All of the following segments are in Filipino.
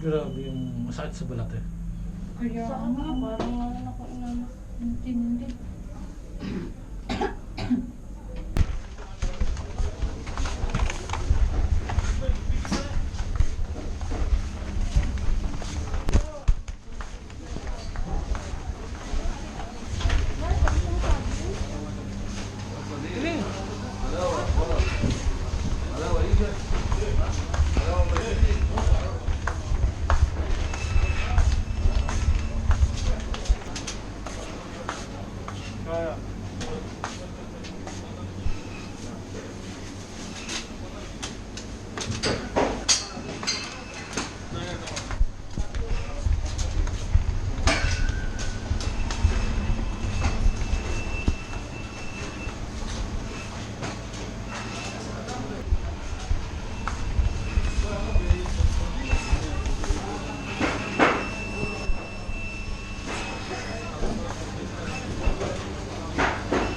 Grabe yung masakit sa balat eh. Kaya nga, parang wala na ako inantindi.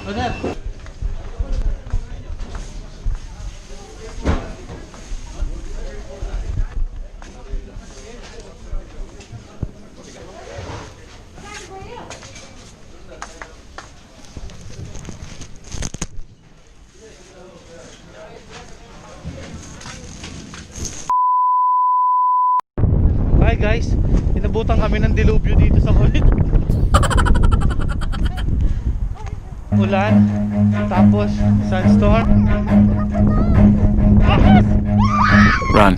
Brother! Hi guys, inabutan kami ng dilubyo dito sa kulit. Ulan, tapos sandstorm. Run.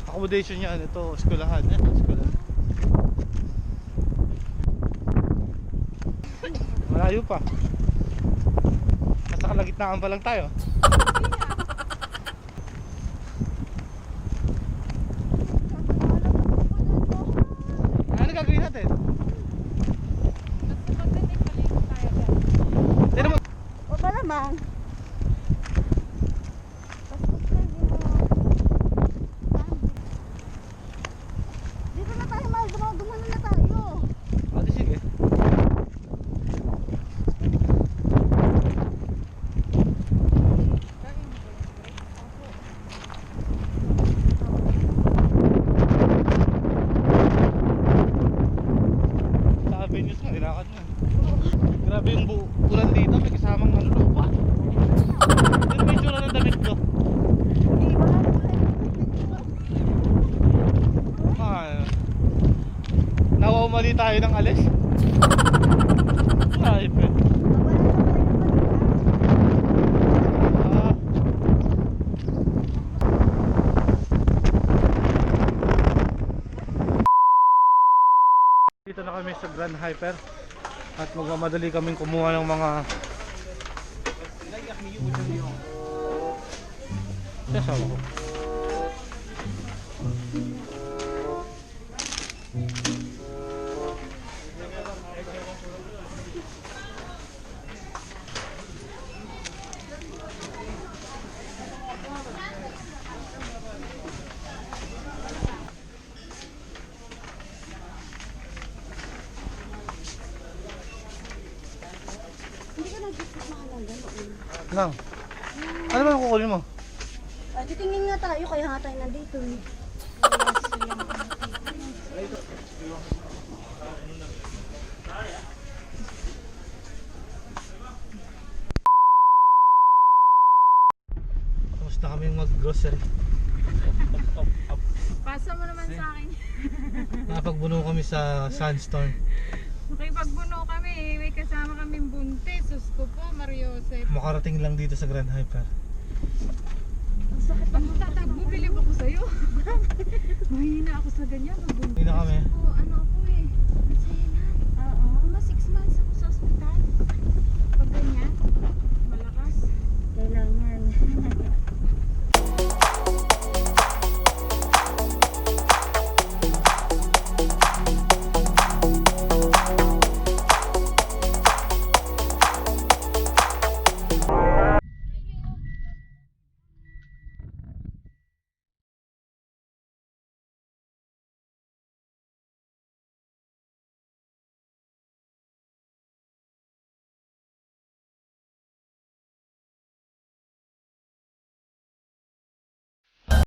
Accommodation niya ano to, eskwelahan eh, eskwelahan. Malayo pa. Nasa kalagitnaan pa lang tayo. Ano gagawin natin? Sino mo? O ba naman? Dito na tayo, mahal. Dumano na tayo. Ate sige. Sabi niyo sa nilakad na. Grabe yung ulan dito, may kasamang ano lupa. Pero may tsura ng damit ko. Nawawmali tayo ng alis. Ay, pe. Ah. Dito na kami sa Grand Hyper at magmamadali kaming kumuha ng mga kasama ko. Lang. Ano ba ang kukunin mo? Titingin nga tayo, kaya nga tayo nandito. Tapos na kaming mag-grocery. Pasa mo naman sa akin. Nakapagbuno kami sa Sandstorm. Makipagbuno kami, may kasama kaming buntis. Sus ko po, Mariosep. Makarating lang dito sa Grand Hyper. Ang sakit ang tatag mo, bilib ako sa'yo. Mahina ako sa ganyan.